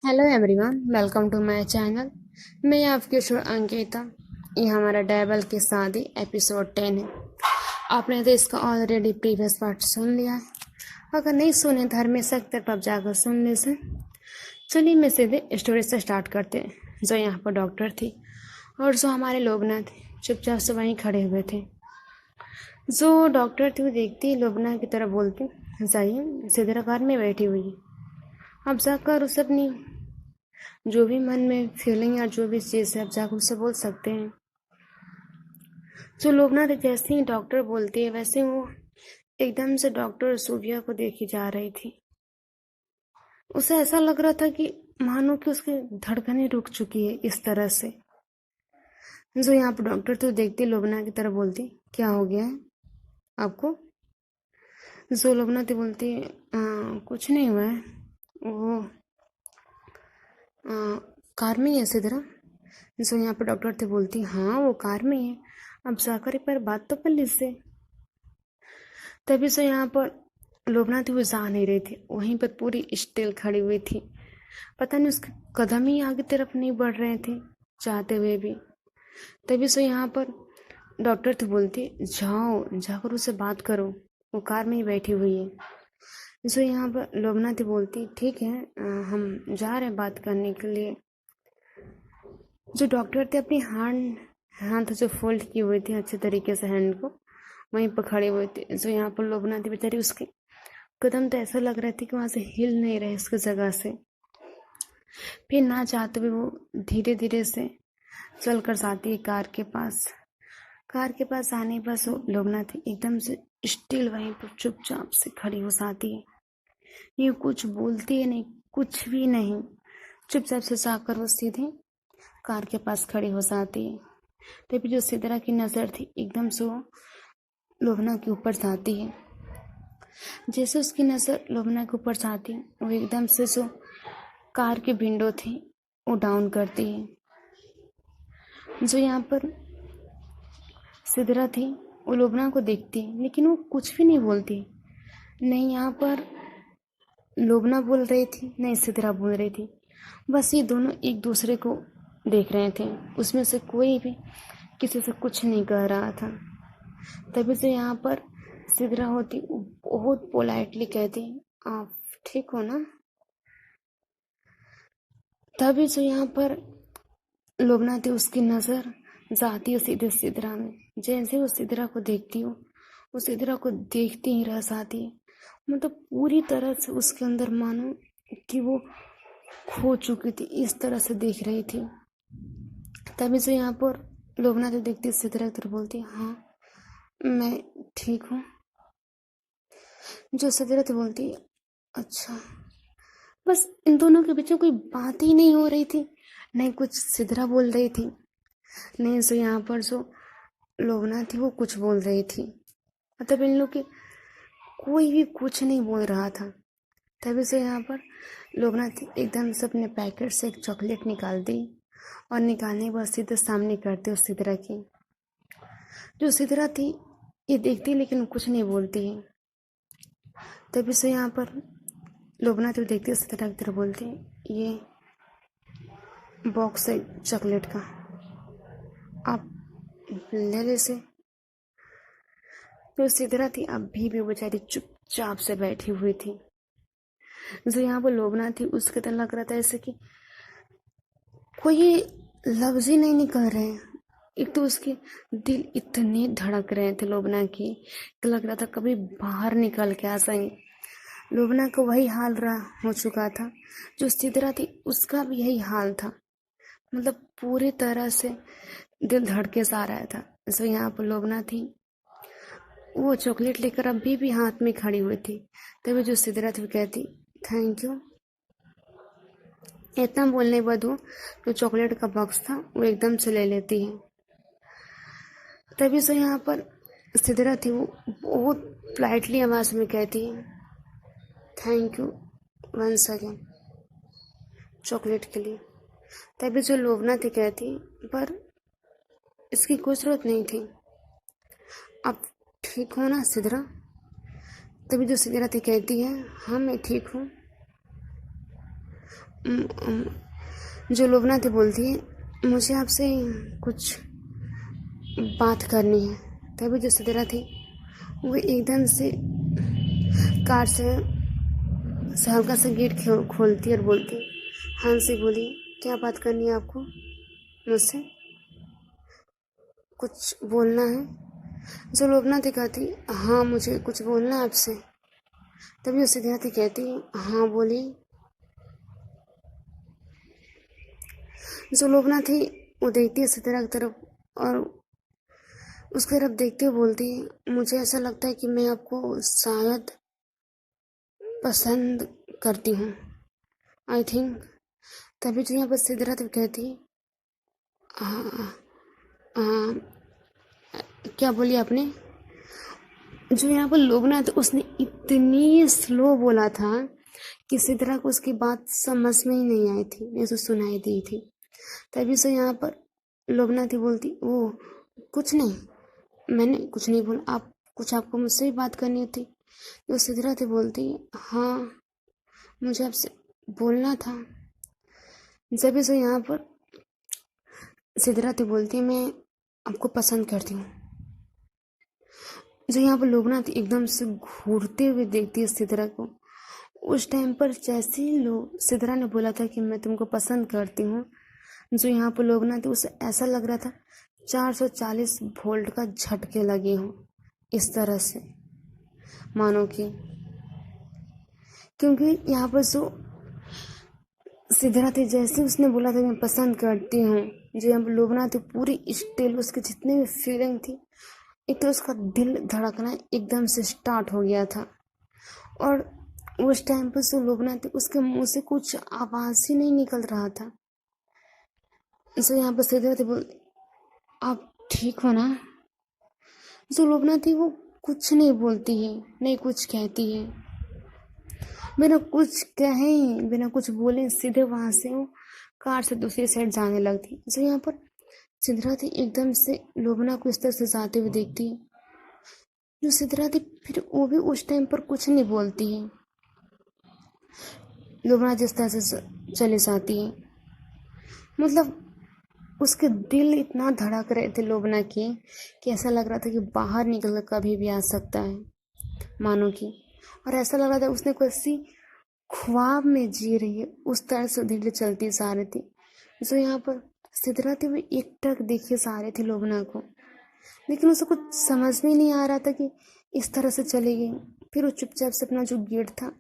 Hello everyone, welcome to my channel. मैं आपकी शुरू अंकिता। ये हमारा डैबल की शादी एपिसोड 10 है। आपने तो इसका ऑलरेडी प्रीवियस पार्ट सुन लिया है। अगर नहीं सुने तो हमेशा एक तरफ आप जाकर सुन लीजिए। चलिए मैं सीधे स्टोरी से स्टार्ट करते हैं। जो यहाँ पर डॉक्टर थी और जो हमारे लोबना थे चुपचाप से वहीं खड़े हुए थे। जो डॉक्टर थी वो देखती लोबना की तरफ बोलती, जाइए सीधे कार में बैठी हुई है। अब जाकर उसे अपनी जो भी मन में फीलिंग या जो भी चीज़ है आप जाकर उससे बोल सकते हैं। जो लोग ना जैसे ही डॉक्टर बोलती है वैसे वो एकदम से डॉक्टर सूर्या को देखी जा रही थी। उसे ऐसा लग रहा था कि मानो कि उसकी धड़कनें रुक चुकी है इस तरह से। जो यहाँ पर डॉक्टर तो देखती लोबना की तरफ बोलती, क्या हो गया है आपको? जो लोबना थी बोलती, कुछ नहीं हुआ है, वो कार में ही है सिद्धरा। जो यहाँ पर डॉक्टर थे बोलती, हाँ वो कार में है, अब जाकर एक बार बात तो कर लीजिए। तभी से यहाँ पर लोबना थी वो जा नहीं रही थी, वहीं पर पूरी स्टिल खड़ी हुई थी। पता नहीं उसके कदम ही आगे तरफ नहीं बढ़ रहे थे चाहते हुए भी। तभी से यहाँ पर डॉक्टर थी बोलती, जाओ जाकर उससे बात करो, वो कार में ही बैठी हुई है। जो यहाँ पर लोबना थी बोलती, ठीक है, हम जा रहे हैं बात करने के लिए। जो डॉक्टर थे अपनी हाथ जो फोल्ड की हुई थी अच्छे तरीके से हैंड को वहीं पर खड़े हुए थे। जो यहाँ पर लोबना थी बेचारी, उसके कदम तो ऐसा लग रहे थे कि वहां से हिल नहीं रहे उसकी जगह से। फिर ना चाहते हुए वो धीरे धीरे से चल कर जाती है कार के पास। कार के पास आने पर वो लोबना थी एकदम से स्टिल वहीं पर चुपचाप से खड़ी हो जाती है। ये कुछ बोलती है नहीं, कुछ भी नहीं, चुपचाप से जाकर वो सीधे कार के पास खड़ी हो जाती है। तभी जो सिदरा की नज़र थी एकदम से वो लोबना के ऊपर जाती है। जैसे उसकी नज़र लोबना के ऊपर जाती है वो एकदम से जो कार की विंडो थी वो डाउन करती है। जो यहाँ पर सिदरा थी वो लोबना को देखती है लेकिन वो कुछ भी नहीं बोलती। नहीं यहाँ पर लोबना बोल रही थी, नहीं सिदरा बोल रही थी। बस ये दोनों एक दूसरे को देख रहे थे, उसमें से कोई भी किसी से कुछ नहीं कह रहा था। तभी से यहाँ पर सिदरा होती वो बहुत पोलाइटली कहती, आप ठीक हो ना? तभी से यहाँ पर लोबना थी उसकी नज़र जाती है सीधे सिदरा में। जैसे वो सिदरा को देखती हो वो सिदरा को देखती ही रह जाती है। मतलब पूरी तरह से उसके अंदर मानो कि वो खो चुकी थी, इस तरह से देख रही थी। तभी से यहाँ पर लोबना तो देखती सिदरा की तरफ बोलती, हाँ मैं ठीक हूँ। जो सिदरा तो बोलती, अच्छा। बस इन दोनों के बीच में कोई बात ही नहीं हो रही थी, नहीं कुछ सिदरा बोल रही थी, नहीं सो यहाँ पर जो लोबना थी वो कुछ बोल रही थी। मतलब इन लोग के कोई भी कुछ नहीं बोल रहा था। तभी से यहाँ पर लोबना थी एकदम से अपने पैकेट से एक चॉकलेट निकाल दी और निकालने के बाद सीधे सामने करती उस सिदरा की। जो सिदरा थी ये देखती लेकिन कुछ नहीं बोलती है। तभी से यहाँ पर लोबना तो देखती सिदरा की तरफ बोलती, ये बॉक्स है चॉकलेट का, आप ले ले से। तो सिदरा थी अभी भी बेचारी चुपचाप से बैठी हुई थी। जो यहाँ पर लोबना थी उसके तो लग रहा था ऐसे कि कोई लफ्ज ही नहीं निकल रहे हैं। एक तो उसके दिल इतने धड़क रहे थे लोबना की कि लग रहा था कभी बाहर निकल के आ जाएंगे। लोबना का वही हाल रहा हो चुका था, जो सिदरा थी उसका भी यही हाल था। मतलब पूरी तरह से दिल धड़के सा रहा था। जो यहाँ पर लोबना थी वो चॉकलेट लेकर अभी भी हाथ में खड़ी हुई थी। तभी जो सिदरा थी वो कहती, थैंक यू। इतना बोलने के बाद वो जो चॉकलेट का बॉक्स था वो एकदम से ले लेती है। तभी से यहाँ पर सिदरा थी वो बहुत पोलाइटली आवाज़ में कहती है, thank you once again, chocolate के लिए। तभी जो लोबना थी कहती, पर इसकी कोई ज़रूरत नहीं थी, आप ठीक हो ना सिदरा? तभी जो सिदरा थी कहती है, हाँ मैं ठीक हूँ। "उम, उम," जो लोबना थी बोलती है, "मुझे आपसे कुछ बात करनी है।" तभी जो सिदरा थी वो एकदम से कार से हल्का सा गेट खोलती और बोलती, "हाँ जी बोलिए, क्या बात करनी है आपको मुझसे? कुछ बोलना है?" जो लोबना थी कहती, "हाँ मुझे कुछ बोलना है आपसे।" तभी वो सिदरा थी कहती, "हाँ बोलिए।" जो लोबना थी वो देखती है सितारा की तरफ और उसकी तरफ देखते हुए बोलती है, "मुझे ऐसा लगता है कि मैं आपको शायद पसंद करती हूँ, आई थिंक।" तभी जो यहाँ पर सिदरा तो कहती है, "हाँ हाँ, क्या बोली आपने?" जो यहाँ पर लोबना था उसने इतनी स्लो बोला था कि सिदरा को उसकी बात समझ में ही नहीं आई थी, नहीं तो सुनाई दी थी। तभी से यहाँ पर लोबना थी बोलती, "ओ कुछ नहीं, मैंने कुछ नहीं बोला, आप कुछ आपको मुझसे भी बात करनी होती।" तो सिदरा थी बोलती, "हाँ मुझे आपसे बोलना था।" जब से यहाँ पर सिदरा थी बोलती, "मैं आपको पसंद करती हूँ।" जो यहाँ पर लोबना थी एकदम से घूरते हुए देखती है सिदरा को। उस टाइम पर जैसे ही सिदरा ने बोला था कि मैं तुमको पसंद करती हूँ, जो यहाँ पर लोबना थी उसे ऐसा लग रहा था 440 वोल्ट का झटके लगे हों, इस तरह से मानो कि, क्योंकि यहाँ पर जो सिदरा थी जैसे उसने बोला था मैं पसंद करती हूँ, जो यहाँ पर लोबना थी पूरी स्टिल उसके जितने भी फीलिंग थी, एक तो उसका दिल धड़कना एकदम से स्टार्ट हो गया था। और उस टाइम पर जो लोबना थी उसके मुंह से कुछ आवाज़ ही नहीं निकल रहा था। जो यहाँ पर सिदरा थी बोल, "आप ठीक हो ना?" जो लोबना थी वो कुछ नहीं बोलती है, नहीं कुछ कहती है, बिना कुछ कहे, बिना कुछ बोले सीधे वहां से वो कार से दूसरी साइड जाने लगती। जो यहाँ पर सिदरा थी एकदम से लोबना को इस तरह से जाते हुए देखती है। जो सिदरा थी फिर वो भी उस टाइम पर कुछ नहीं बोलती है। लोबना जिस तरह से चली जाती है, मतलब उसके दिल इतना धड़क रहे थे लोबना के कि ऐसा लग रहा था कि बाहर निकल कर कभी भी आ सकता है, मानो कि। और ऐसा लग रहा था उसने किसी ख्वाब में जी रही है, उस तरह से धीरे चलती जा रही थी। जो यहाँ पर सिदरा थी वो एकटक देखे जा रही थी लोबना को, लेकिन उसे कुछ समझ में नहीं आ रहा था कि इस तरह से चली गई। फिर वो चुपचाप से अपना जो गेट था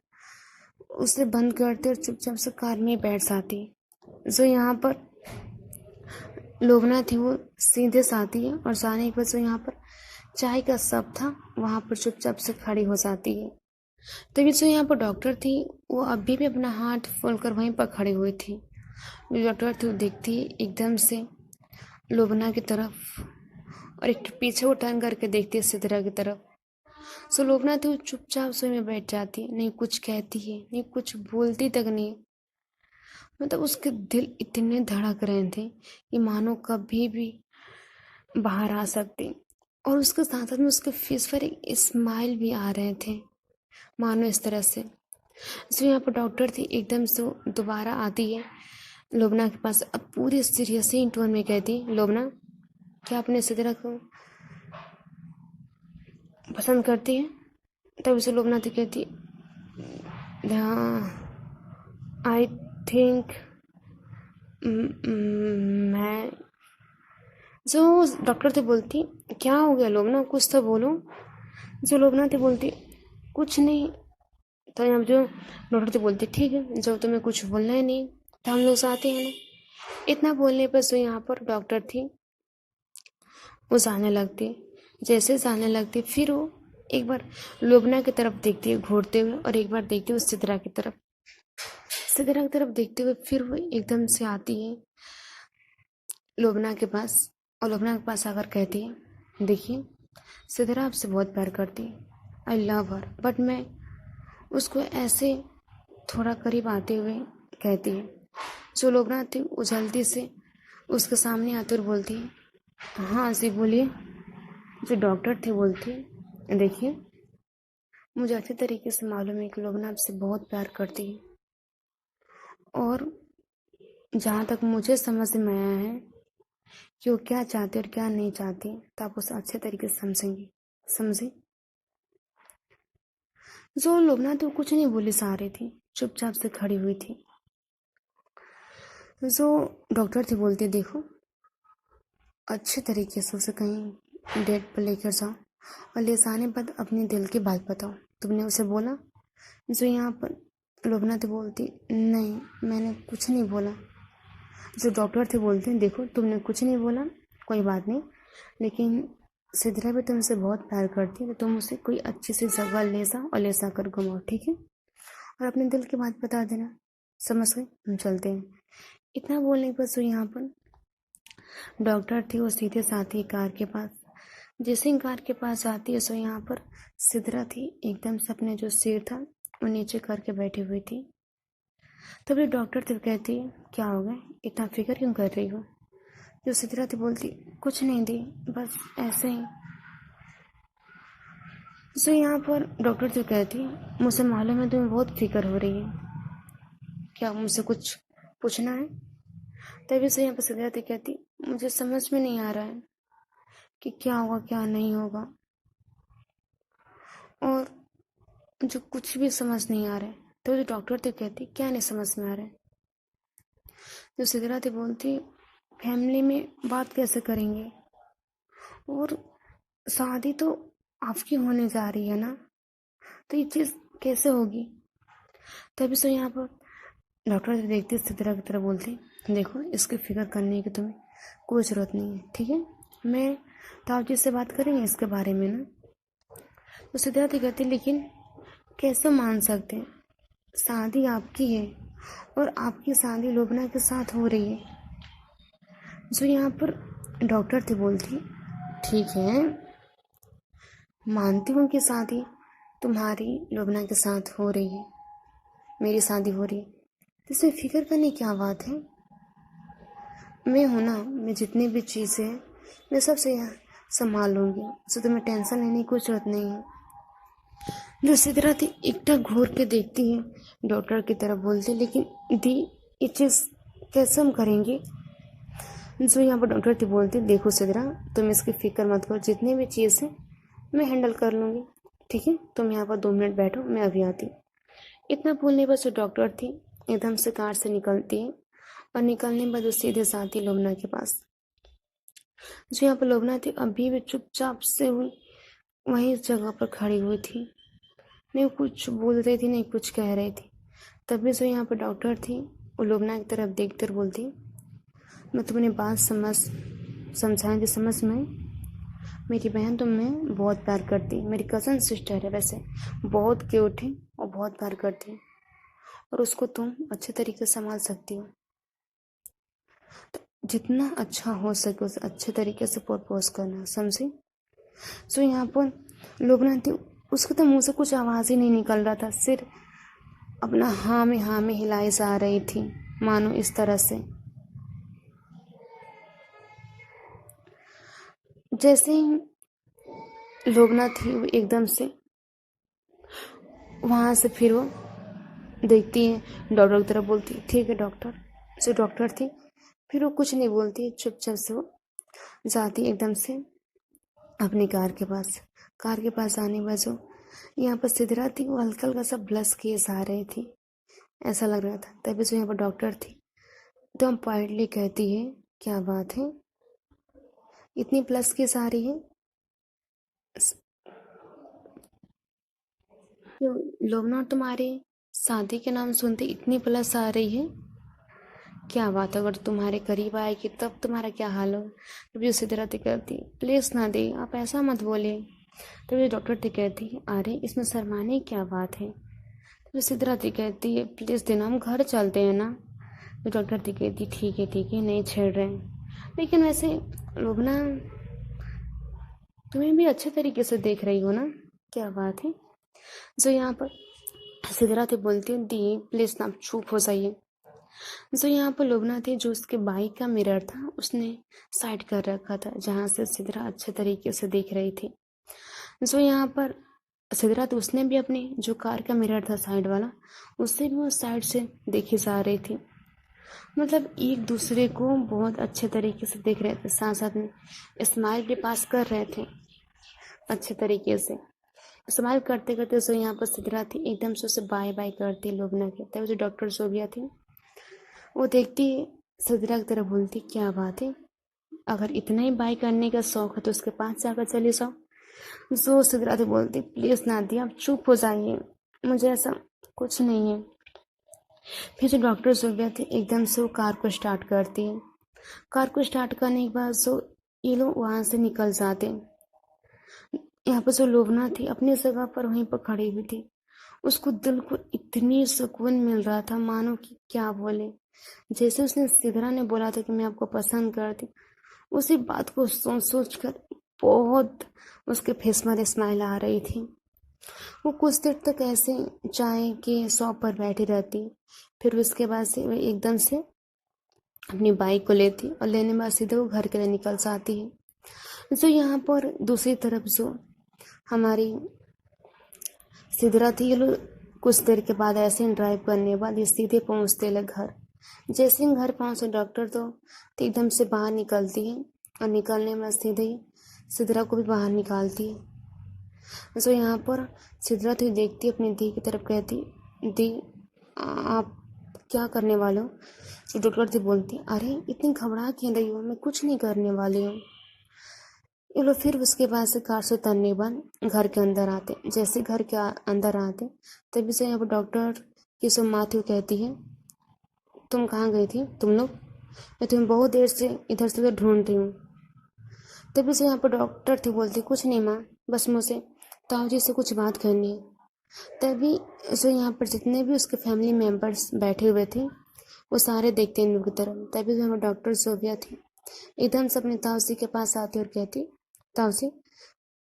उसे बंद करते और चुपचाप से कार में बैठ जाती। जो यहाँ पर लोबना थी वो सीधे से आती है और जाने के बाद जो यहाँ पर चाय का कप था वहाँ पर चुपचाप से खड़ी हो जाती है। तभी जो यहाँ पर डॉक्टर थी वो अभी भी अपना हाथ खोलकर वहीं पर खड़ी हुई थी। जो डॉक्टर थी वो देखती है एकदम से लोबना की तरफ और एक पीछे वो टर्न करके देखती है सिदरा की तरफ। सो लोबना थी वो चुपचाप से में बैठ जाती है, नहीं कुछ कहती है, नहीं कुछ बोलती तक नहीं। मतलब उसके दिल इतने धड़क रहे थे कि मानो कभी भी बाहर आ सकते, और उसके साथ साथ में उसके फेस पर एक स्माइल भी आ रहे थे, मानो इस तरह से। जो यहाँ पर डॉक्टर थी एकदम से दोबारा आती है लोबना के पास, अब पूरी सीरियस ही टोन में कहती, "लोबना, क्या आपने सिदरा को पसंद करती है?" तब उसे लोबना थी कहती, हाँ आई थिंक मैं। जो डॉक्टर थे बोलती, "क्या हो गया लोबना, कुछ तो बोलो।" जो लोबना थी बोलती, "कुछ नहीं।" तो यहाँ जो डॉक्टर थे बोलती, "ठीक है, जब तुम्हें कुछ बोलना है नहीं तो हम लोग आते हैं ना।" इतना बोलने पर जो यहाँ पर डॉक्टर थी वो जाने लगती। जैसे जाने लगती फिर वो एक बार लोबना की तरफ देखती है घूरते हुए, और एक बार देखती है सिदरा की तरफ। सिदरा की तरफ देखते हुए फिर वो एकदम से आती है लोबना के पास, और लोबना के पास आकर कहती है, "देखिए, सिदरा आपसे बहुत प्यार करती है, आई लव हर, बट मैं उसको ऐसे थोड़ा करीब आते हुए कहती है।" जो लोबना थी वो जल्दी से उसके सामने आते और बोलती है, "हाँ जी बोलिए।" जो डॉक्टर थी बोलती है, "देखिए, मुझे अच्छे तरीके से मालूम है कि लोबना आपसे बहुत प्यार करती है, और जहाँ तक मुझे समझ में आया है कि वो क्या चाहती और क्या नहीं चाहती, तो आप उसे अच्छे तरीके से समझेंगे, समझे। जो लोबना थी वो कुछ नहीं बोली, सहारे थी, चुपचाप से खड़ी हुई थी। जो डॉक्टर थी बोलती, देखो अच्छे तरीके से उसे कहीं डेट पर लेकर जाओ और ले जाने बाद अपने दिल की बात बताओ, तुमने उसे बोला। जो यहाँ पर लोबना थी बोलती, नहीं मैंने कुछ नहीं बोला। जो डॉक्टर थे बोलते हैं, देखो तुमने कुछ नहीं बोला, कोई बात नहीं, लेकिन सिद्रा भी तुमसे बहुत प्यार करती है, तो तुम उसे कोई अच्छी सी जगह ले जाओ और ले जा कर घुमाओ, ठीक है, और अपने दिल की बात बता देना, समझ गए, हम चलते हैं। इतना बोलने के बाद जो यहाँ पर डॉक्टर थी वो सीधे साथी कार के पास, जैसे ही कार के पास जाती है, सो यहाँ पर सिद्रा थी एकदम से अपने जो सिर था वो नीचे करके बैठी हुई थी। तभी डॉक्टर थी कहती है, क्या हो गया, इतना फिक्र क्यों कर रही हो। जो सिद्रा थी बोलती, कुछ नहीं दी, बस ऐसे ही। सो यहाँ पर डॉक्टर थी कहती, मुझे मालूम है तुम्हें बहुत फिक्र हो रही है, क्या मुझसे कुछ पूछना है। तभी से यहाँ पर सिद्रा थी कहती, मुझे समझ में नहीं आ रहा है कि क्या होगा क्या नहीं होगा, और जो कुछ भी समझ नहीं आ रहा है। तो जो डॉक्टर थी कहती, क्या नहीं समझ में आ रहा है। जो सिद्रा थी बोलती, फैमिली में बात कैसे करेंगे, और शादी तो आपकी होने जा रही है ना, तो ये चीज़ कैसे होगी। तभी से यहाँ पर डॉक्टर देखती सिद्रा की तरफ बोलती, देखो इसकी फिक्र करने की तुम्हें कोई ज़रूरत नहीं है, ठीक है, मैं ताऊ जी से बात करेंगे इसके बारे में ना। तो सिद्रा थी कहती, लेकिन कैसे मान सकते हैं, शादी आपकी है और आपकी शादी लोबना के साथ हो रही है। जो यहाँ पर डॉक्टर थी बोलती, ठीक है मानती हूँ कि शादी तुम्हारी लोबना के साथ हो रही है, मेरी शादी हो रही है, तो इसमें फिक्र करने की क्या बात है। मैं हूँ ना, मैं जितनी भी चीज़ें हैं मैं सबसे यहाँ संभाल लूँगी, उससे तुम्हें टेंशन लेने की कोई जरूरत नहीं है। जो सिद्रा थी एकटक घूर के देखती है डॉक्टर की तरफ, बोलती, लेकिन दी ये चीज़ कैसे हम करेंगे। जो यहाँ पर डॉक्टर थी बोलती, देखो सिद्रा तुम इसकी फिक्र मत करो, जितनी भी चीज़ है मैं हैंडल कर लूँगी, ठीक है, तुम यहाँ पर 2 मिनट बैठो, मैं अभी आती। इतना बोलने पर जो डॉक्टर थी एकदम से कार से निकलती है, और निकलने बाद वो सीधे जाती लोबना के पास। जो यहाँ पर लोबना थी अभी भी चुपचाप से हुई वहीं इस जगह पर खड़ी हुई थी, नहीं कुछ बोल रही थी नहीं कुछ कह रही थी। तभी जो यहाँ पर डॉक्टर थी वो लोबना की तरफ देख कर बोलती, मैं तुम्हें बात समझाने की समझ में, मेरी बहन तुम्हें बहुत प्यार करती, मेरी कज़न सिस्टर है वैसे, बहुत क्यूट है और बहुत प्यार करती है, और उसको तुम अच्छे तरीके से संभाल सकती हो, तो जितना अच्छा हो सके उसे अच्छे तरीके से प्रपोज करना, समझी। सो यहाँ पर लोबना थी, उसके तो मुंह से कुछ आवाज़ ही नहीं निकल रहा था, सिर्फ अपना हाँ में हिलाई जा रही थी, मानो इस तरह से जैसे ही लोबना थी वो एकदम से वहाँ से फिर वो देखती है डॉक्टर की तरफ, बोलती, ठीक है डॉक्टर। जो डॉक्टर थी फिर वो कुछ नहीं बोलती, चुपचाप से वो जाती एकदम से अपनी कार के पास। कार के पास आने के बाद जो यहाँ पर सिद्रा थी वो हल्का हल्का सा ब्लश किए जा रही थी, ऐसा लग रहा था। तभी जो यहाँ पर डॉक्टर थी एकदम पॉइंटली कहती है, क्या बात है इतनी प्लस की आ रही है, तो लोबना तुम्हारे शादी के नाम सुनते इतनी प्लस आ रही है, क्या बात है, अगर तुम्हारे करीब आएगी तब तुम्हारा क्या हाल हो। तभी उसी तरह ती कहती, प्लीज़ ना दे, आप ऐसा मत बोले। तभी डॉक्टर ती कहती, अरे इसमें शर्माने की क्या बात है। तभी उसी तरह ती कहती है, प्लीज़ देना, हम घर चलते हैं ना। तो डॉक्टर ती कहती, ठीक है नहीं छेड़ रहे हैं, लेकिन वैसे लोबना तुम्हें भी अच्छे तरीके से देख रही हो ना, क्या बात है। जो यहाँ पर सिद्रा थी बोलती है, दी प्लीज़ ना चुप हो जाइए। जो यहाँ पर लोबना थी, जो उसके बाइक का मिरर था उसने साइड कर रखा था, जहाँ से सिद्रा अच्छे तरीके से देख रही थी। जो यहाँ पर सिदरा तो उसने भी अपनी जो कार का मिरर था साइड वाला, उससे भी वो साइड से देखी जा रही थी। मतलब एक दूसरे को बहुत अच्छे तरीके से देख रहे थे, साथ साथ में स्माइल भी पास कर रहे थे अच्छे तरीके से। स्माइल करते करते जो यहाँ पर सिदरा थी एकदम से उसे बाय बाय करती लोबना के। तभी जो डॉक्टर सोबिया थी वो देखती सिदरा की तरफ, बोलती क्या बात है, अगर इतना ही बाय करने का शौक है तो उसके पास जाकर चली जाओ। जो सिदरा तो बोलती प्लीज नादिया आप चुप हो जाइए, मुझे ऐसा कुछ नहीं है। फिर जो डॉक्टर सोबिया थी एकदम से वो कार को स्टार्ट करती है। कार को स्टार्ट करने के बाद जो ये लोग वहां से निकल जाते। यहाँ पर जो लोबना थी अपनी जगह पर वहीं पर खड़ी हुई थी। उसको दिल को इतनी सुकून मिल रहा था मानो कि क्या बोले। जैसे उसने सिदरा ने बोला था कि मैं आपको पसंद करती, उसी बात को सोच सोच कर बहुत उसके फेस पर स्माइल आ रही थी। वो कुछ देर तक ऐसे चाय के शॉप पर बैठी रहती। फिर उसके बाद से वो एकदम से अपनी बाइक को लेती और लेने के बाद सीधे वो घर के लिए निकल जाती है। जो यहाँ पर दूसरी तरफ जो हमारी सिदरा थी, ये लोग कुछ देर के बाद ऐसे ही ड्राइव करने के बाद ये सीधे पहुँचते लगे घर। जैसे ही घर पहुँचे डॉक्टर तो एकदम से बाहर निकलती है और निकलने में सीधे ही सिदरा को भी बाहर निकालती है। तो यहाँ पर सिदरा तो देखती अपनी दी की तरफ, कहती दी आप क्या करने वाले हो। तो डॉक्टर से बोलती अरे इतनी घबरा क्यों रही हो, मैं कुछ नहीं करने वाली हूँ। ये लोग फिर उसके बाद से कार से उतरने के बाद घर के अंदर आते। जैसे घर के अंदर आते तभी से यहाँ पर डॉक्टर की जो माँ थी वो कहती है तुम कहाँ गई थी तुम लोग, मैं तुम्हें बहुत देर से इधर से उधर ढूंढ रही हूँ। तभी से यहाँ पर डॉक्टर थी बोलती कुछ नहीं माँ, बस मुझसे ताऊ जी से कुछ बात करनी है। तभी जो यहाँ पर जितने भी उसके फैमिली मेम्बर्स बैठे हुए थे वो सारे देखते हैं इन लोग की तरफ। तभी जो हमारे डॉक्टर सोफिया थी एकदम से अपने ताऊ जी के पास आती और कहती ताऊ जी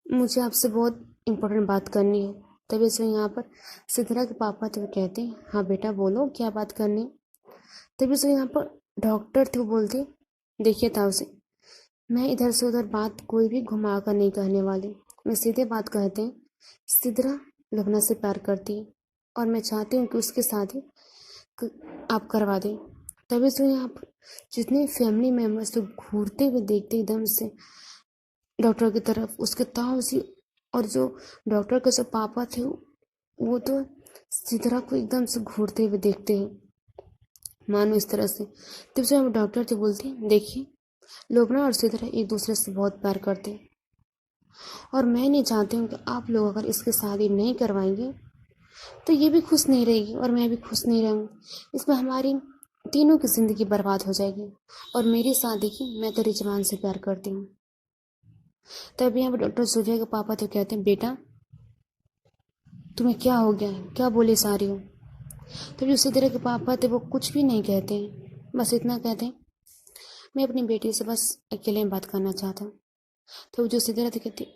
मुझे आपसे बहुत इम्पोर्टेंट बात करनी है। तभी से यहाँ पर सिदरा के पापा थे वो कहते हाँ बेटा बोलो क्या बात करनी। तभी से यहाँ पर डॉक्टर थे वो बोलते देखिए ताऊ जी मैं इधर से उधर बात कोई भी घुमा कर नहीं कहने वाली, मैं सीधे बात कहते हैं सिदरा लुबना से प्यार करती है और मैं चाहती हूँ कि उसकी शादी आप करवा दें। तभी से यहाँ पर जितने फैमिली मेम्बर्स तो घूरते हुए देखते एकदम से डॉक्टर की तरफ, उसके ताऊ जी और जो डॉक्टर के जो पापा थे वो तो सिदरा को एकदम से घूरते हुए देखते हैं मानो इस तरह से। तब से हम डॉक्टर से बोलते हैं देखिए लोबना और सिदरा एक दूसरे से बहुत प्यार करते हैं और मैं नहीं चाहती हूँ कि आप लोग अगर इसकी शादी नहीं करवाएंगे तो ये भी खुश नहीं रहेगी और मैं भी खुश नहीं रहूँगी। इसमें हमारी तीनों की ज़िंदगी बर्बाद हो जाएगी और मेरी शादी की मैं तो रिजवान से प्यार करती हूँ। तभी यहाँ पर डॉक्टर सूर्या के पापा तो कहते हैं बेटा तुम्हें क्या हो गया है, क्या बोले जा रही हो। तभी उसी तरह के पापा थे वो कुछ भी नहीं कहते हैं, बस इतना कहते हैं मैं अपनी बेटी से बस अकेले में बात करना चाहता हूँ। तो जो सिद्धरा थे कहती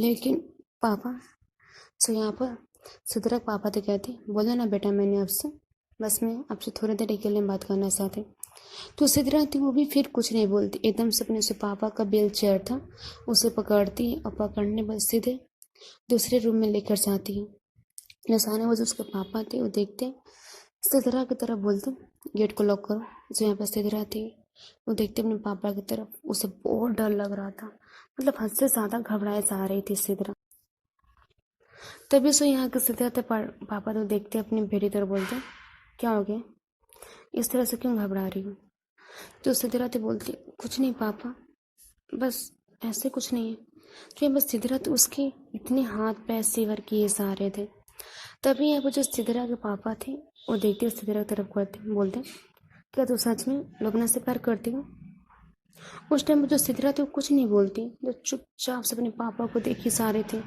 लेकिन पापा। सो यहाँ पर सिद्धरा के पापा थे कहते बोला ना बेटा मैंने आपसे, बस मैं आपसे थोड़ी देर अकेले में बात करना चाहती। तो सिद्धरा थी वो भी फिर कुछ नहीं बोलती, एकदम से अपने से पापा का व्हील चेयर था उसे पकड़ती और पकड़ने बस सीधे दूसरे रूम में लेकर जाती है। नसाने वो जो उसके पापा थे वो देखते सिद्धरा की तरफ, बोलते गेट को लॉक करो। जो यहाँ पर सिद्धरा थी वो देखते अपने पापा की तरफ, उसे बहुत डर लग रहा था, मतलब हद से ज़्यादा घबराए जा रही थी सिद्धरा। तभी से यहाँ के सिद्धरा थे पापा तो देखते अपनी बेटी तरफ, बोलते क्या हो गया, इस तरह से क्यों घबरा रही हो। तो सिद्धरा थे बोलती कुछ नहीं पापा, बस ऐसे कुछ नहीं है। तो बस सिद्धरा तो उसके इतने हाथ पैर सीवर किए जा रहे थे। तभी यहाँ पर जो सिद्धरा के पापा थे वो देखते सिद्धरा की तरफ करते बोलते क्या तू सच में लोबना से प्यार करती हो। उस टाइम जो सिद्धरा थी वो कुछ नहीं बोलती, जो चुपचाप से अपने पापा को देखी जा रहे थे।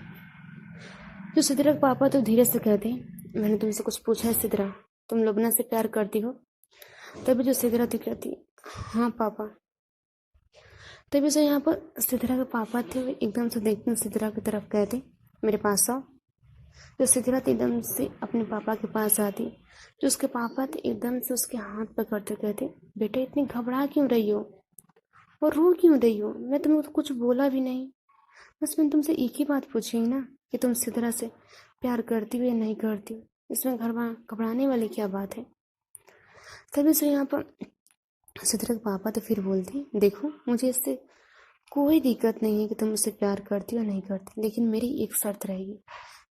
जो सिद्धरा के पापा तो धीरे से कहते मैंने तुमसे कुछ पूछा है सिद्धरा, तुम लोबना से प्यार करती हो। तभी जो सिद्धरा थी कहती हाँ पापा। तभी से यहाँ पर सिद्धरा के पापा थे वे एकदम से देखते सिद्धरा की तरफ, कहते मेरे पास आओ। जो सिद्धरा थी एकदम से अपने पापा के पास आती। जो उसके पापा थे एकदम से उसके हाथ पकड़ते कहते बेटा इतनी घबरा क्यों रही हो और रो क्यों रही हो, मैं तुम्हें तो कुछ बोला भी नहीं। बस मैंने तुमसे एक ही बात पूछी है ना कि तुम सिद्रा से प्यार करती हो या नहीं करती हो। इसमें घबराने वाली क्या बात है। तभी से यहाँ पर सिद्रा के पापा तो फिर बोलते, देखो मुझे इससे कोई दिक्कत नहीं है कि तुम मुझसे प्यार करती हो या नहीं करती, लेकिन मेरी एक शर्त रहेगी।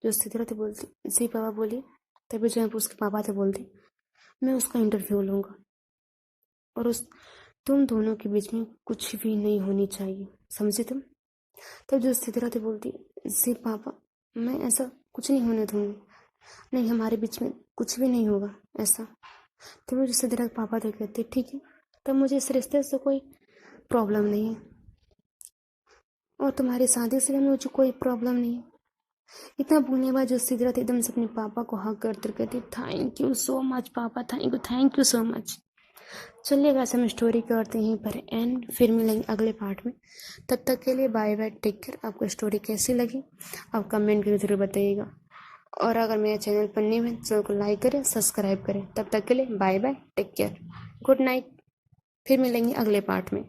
जो सिद्रा तो बोलती, जी पापा बोलिए। तभी जो है उसके पापा तो बोलते, मैं उसका इंटरव्यू लूँगा और उस तुम दोनों के बीच में कुछ भी नहीं होनी चाहिए, समझे तुम। तब जो सिद्रा तो बोलती, जी पापा मैं ऐसा कुछ नहीं होने दूंगी, नहीं हमारे बीच में कुछ भी नहीं होगा ऐसा। तो मुझे सिद्रा के पापा तो कहते, ठीक है तब मुझे इस रिश्ते से कोई प्रॉब्लम नहीं है और तुम्हारी शादी से भी मुझे कोई प्रॉब्लम नहीं है। इतना बोलने के बाद जो सिद्रा थी एकदम से अपने पापा को हक करते कहती, थैंक यू सो मच पापा, थैंक यू सो मच। चलिए गाइस हम स्टोरी करते हैं पर एंड, फिर मिलेंगे अगले पार्ट में। तब तक के लिए बाय बाय, टेक केयर। आपको स्टोरी कैसी लगी आप कमेंट करके ज़रूर बताइएगा, और अगर मेरे चैनल पर न्यू है चैनल को लाइक करें, सब्सक्राइब करें। तब तक के लिए bye bye, take care, good night. फिर मिलेंगे अगले पार्ट में।